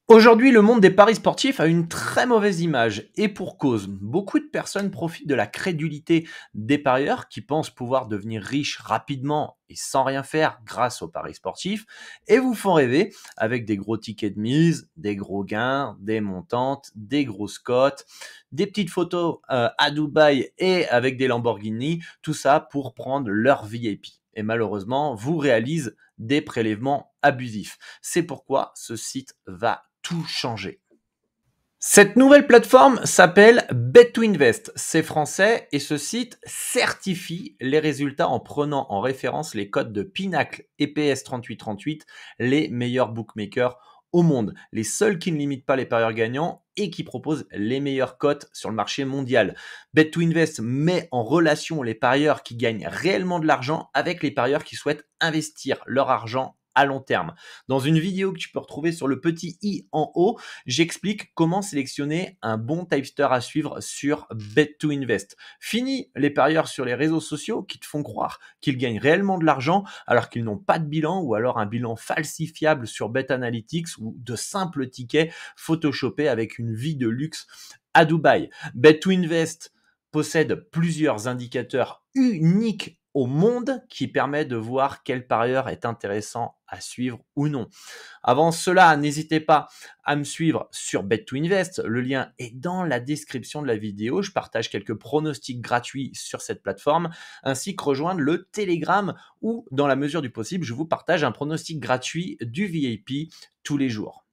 Aujourd'hui, le monde des paris sportifs a une très mauvaise image et pour cause. Beaucoup de personnes profitent de la crédulité des parieurs qui pensent pouvoir devenir riches rapidement et sans rien faire grâce aux paris sportifs et vous font rêver avec des gros tickets de mise, des gros gains, des montantes, des grosses cotes, des petites photos à Dubaï et avec des Lamborghini, tout ça pour prendre leur VIP. Et malheureusement, vous réalisez des prélèvements abusifs. C'est pourquoi ce site va tout changer. Cette nouvelle plateforme s'appelle Bet2Invest. C'est français et ce site certifie les résultats en prenant en référence les codes de Pinacle et PS3838, les meilleurs bookmakers au monde, les seuls qui ne limitent pas les parieurs gagnants et qui proposent les meilleures cotes sur le marché mondial. Bet2Invest met en relation les parieurs qui gagnent réellement de l'argent avec les parieurs qui souhaitent investir leur argent à long terme. Dans une vidéo que tu peux retrouver sur le petit i en haut, j'explique comment sélectionner un bon tipster à suivre sur Bet2Invest. Fini les parieurs sur les réseaux sociaux qui te font croire qu'ils gagnent réellement de l'argent alors qu'ils n'ont pas de bilan ou alors un bilan falsifiable sur Bet Analytics ou de simples tickets photoshopés avec une vie de luxe à Dubaï. Bet2Invest possède plusieurs indicateurs uniques au monde qui permet de voir quel parieur est intéressant à suivre ou non. Avant cela, n'hésitez pas à me suivre sur Bet2Invest. Le lien est dans la description de la vidéo. Je partage quelques pronostics gratuits sur cette plateforme, ainsi que rejoindre le Telegram où, dans la mesure du possible, je vous partage un pronostic gratuit du VIP tous les jours.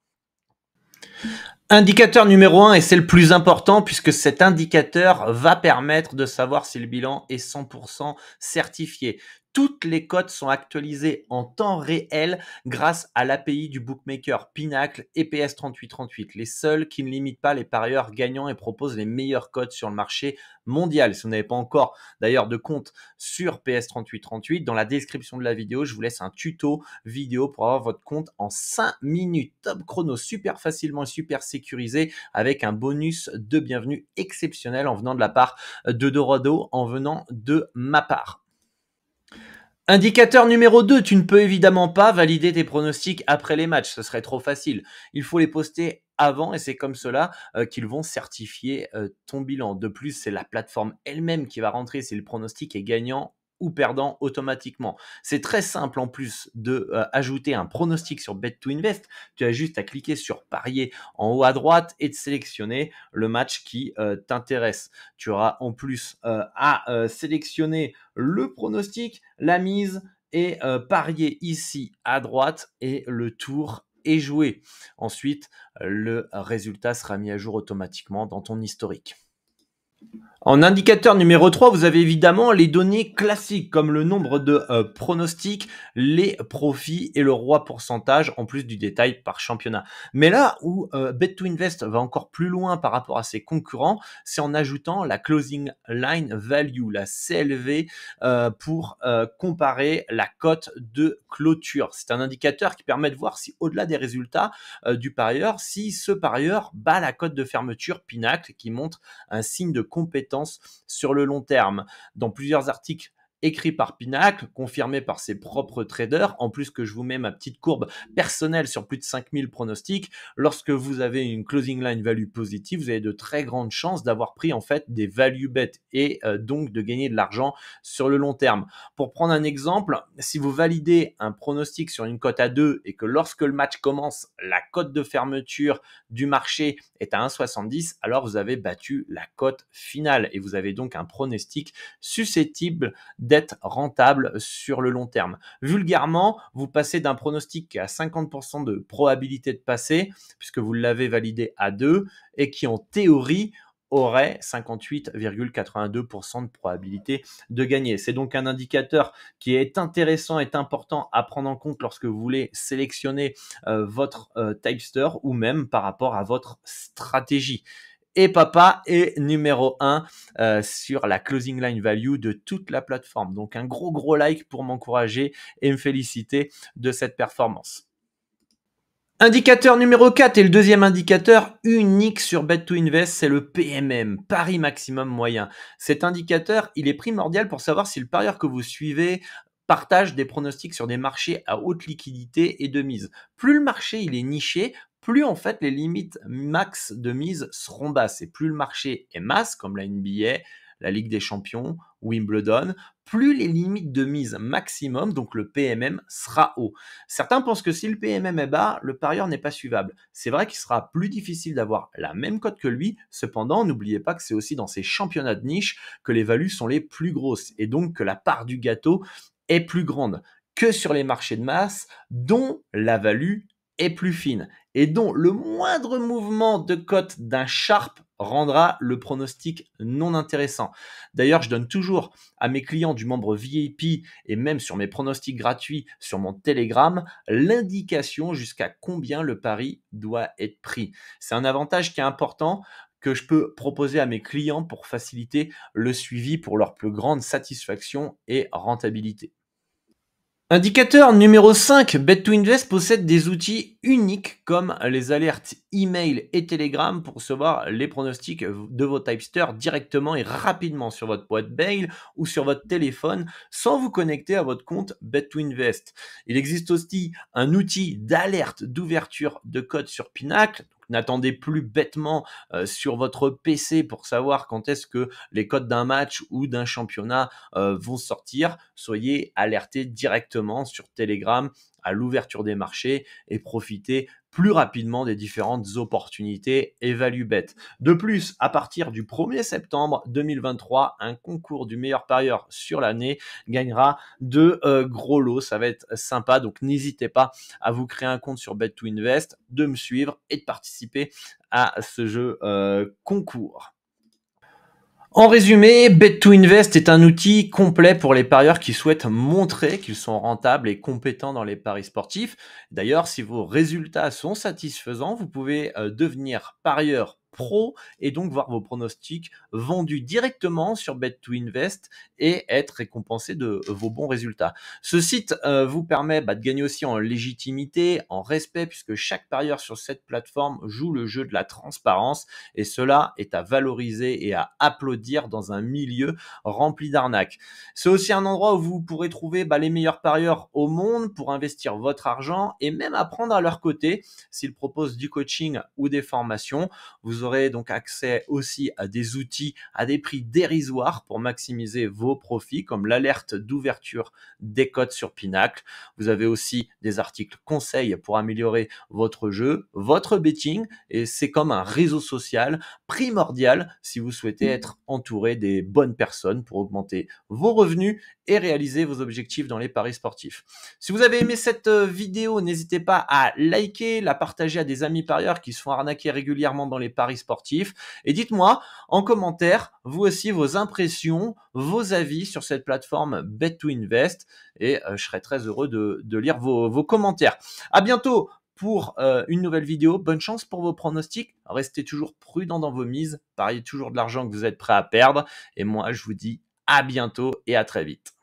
Indicateur numéro 1, et c'est le plus important puisque cet indicateur va permettre de savoir si le bilan est 100% certifié. Toutes les cotes sont actualisées en temps réel grâce à l'API du bookmaker Pinacle et PS3838, les seuls qui ne limitent pas les parieurs gagnants et proposent les meilleures cotes sur le marché mondial. Si vous n'avez pas encore d'ailleurs de compte sur PS3838, dans la description de la vidéo, je vous laisse un tuto vidéo pour avoir votre compte en 5 minutes. Top chrono, super facilement et super sécurisé avec un bonus de bienvenue exceptionnel en venant de la part de Dorado, en venant de ma part. Indicateur numéro 2, tu ne peux évidemment pas valider tes pronostics après les matchs, ce serait trop facile. Il faut les poster avant et c'est comme cela qu'ils vont certifier ton bilan. De plus, c'est la plateforme elle-même qui va rentrer si le pronostic est gagnant ou perdant automatiquement. C'est très simple en plus de ajouter un pronostic sur Bet2Invest. Tu as juste à cliquer sur parier en haut à droite et de sélectionner le match qui t'intéresse. Tu auras en plus à sélectionner le pronostic, la mise et parier ici à droite et le tour est joué. Ensuite, le résultat sera mis à jour automatiquement dans ton historique. En indicateur numéro 3, vous avez évidemment les données classiques comme le nombre de pronostics, les profits et le roi pourcentage en plus du détail par championnat. Mais là où Bet2Invest va encore plus loin par rapport à ses concurrents, c'est en ajoutant la closing line value, la CLV, pour comparer la cote de clôture. C'est un indicateur qui permet de voir si au-delà des résultats du parieur, si ce parieur bat la cote de fermeture Pinacle qui montre un signe de compétence sur le long terme. Dans plusieurs articles écrits par Pinacle, confirmés par ses propres traders, en plus que je vous mets ma petite courbe personnelle sur plus de 5000 pronostics, lorsque vous avez une closing line value positive, vous avez de très grandes chances d'avoir pris en fait des value bets et donc de gagner de l'argent sur le long terme. Pour prendre un exemple, si vous validez un pronostic sur une cote à 2 et que lorsque le match commence, la cote de fermeture du marché est à 1,70, alors vous avez battu la cote finale et vous avez donc un pronostic susceptible d'être rentable sur le long terme. Vulgairement, vous passez d'un pronostic qui a 50% de probabilité de passer, puisque vous l'avez validé à 2, et qui en théorie aurait 58,82% de probabilité de gagner. C'est donc un indicateur qui est intéressant et important à prendre en compte lorsque vous voulez sélectionner votre tipster ou même par rapport à votre stratégie. Et papa est numéro 1 sur la closing line value de toute la plateforme. Donc un gros like pour m'encourager et me féliciter de cette performance. Indicateur numéro 4 et le deuxième indicateur unique sur Bet2Invest, c'est le PMM, pari maximum moyen. Cet indicateur, il est primordial pour savoir si le parieur que vous suivez partage des pronostics sur des marchés à haute liquidité et de mise. Plus le marché il est niché, plus en fait les limites max de mise seront basses et plus le marché est masse, comme la NBA, la Ligue des Champions, Wimbledon, plus les limites de mise maximum, donc le PMM, sera haut. Certains pensent que si le PMM est bas, le parieur n'est pas suivable. C'est vrai qu'il sera plus difficile d'avoir la même cote que lui, cependant, n'oubliez pas que c'est aussi dans ces championnats de niche que les values sont les plus grosses et donc que la part du gâteau est plus grande que sur les marchés de masse dont la value est plus fine et dont le moindre mouvement de cote d'un Sharp rendra le pronostic non intéressant. D'ailleurs, je donne toujours à mes clients du membre VIP et même sur mes pronostics gratuits sur mon Telegram l'indication jusqu'à combien le pari doit être pris. C'est un avantage qui est important que je peux proposer à mes clients pour faciliter le suivi pour leur plus grande satisfaction et rentabilité. Indicateur numéro 5, Bet2Invest possède des outils uniques comme les alertes email et Telegram pour recevoir les pronostics de vos tipsters directement et rapidement sur votre boîte mail ou sur votre téléphone sans vous connecter à votre compte Bet2Invest. Il existe aussi un outil d'alerte d'ouverture de code sur Pinacle. N'attendez plus bêtement sur votre PC pour savoir quand est-ce que les codes d'un match ou d'un championnat vont sortir. Soyez alertés directement sur Telegram à l'ouverture des marchés et profitez plus rapidement des différentes opportunités et value bet. De plus, à partir du 1er septembre 2023, un concours du meilleur parieur sur l'année gagnera de gros lots. Ça va être sympa, donc n'hésitez pas à vous créer un compte sur Bet2Invest, de me suivre et de participer à ce jeu concours. En résumé, Bet2Invest est un outil complet pour les parieurs qui souhaitent montrer qu'ils sont rentables et compétents dans les paris sportifs. D'ailleurs, si vos résultats sont satisfaisants, vous pouvez devenir parieur pro et donc voir vos pronostics vendus directement sur Bet2Invest et être récompensé de vos bons résultats. Ce site vous permet de gagner aussi en légitimité, en respect, puisque chaque parieur sur cette plateforme joue le jeu de la transparence et cela est à valoriser et à applaudir dans un milieu rempli d'arnaques. C'est aussi un endroit où vous pourrez trouver les meilleurs parieurs au monde pour investir votre argent et même apprendre à leur côté s'ils proposent du coaching ou des formations. Vous aurez donc accès aussi à des outils à des prix dérisoires pour maximiser vos profits comme l'alerte d'ouverture des codes sur Pinacle. Vous avez aussi des articles conseils pour améliorer votre jeu, votre betting et c'est comme un réseau social primordial si vous souhaitez être entouré des bonnes personnes pour augmenter vos revenus et réaliser vos objectifs dans les paris sportifs. Si vous avez aimé cette vidéo, n'hésitez pas à liker, la partager à des amis parieurs qui se font arnaquer régulièrement dans les paris sportifs et dites-moi en commentaire, vous aussi, vos impressions, vos avis sur cette plateforme Bet2Invest et je serai très heureux de lire vos commentaires. À bientôt pour une nouvelle vidéo. Bonne chance pour vos pronostics. Restez toujours prudent dans vos mises. Pariez toujours de l'argent que vous êtes prêt à perdre. Et moi, je vous dis à bientôt et à très vite.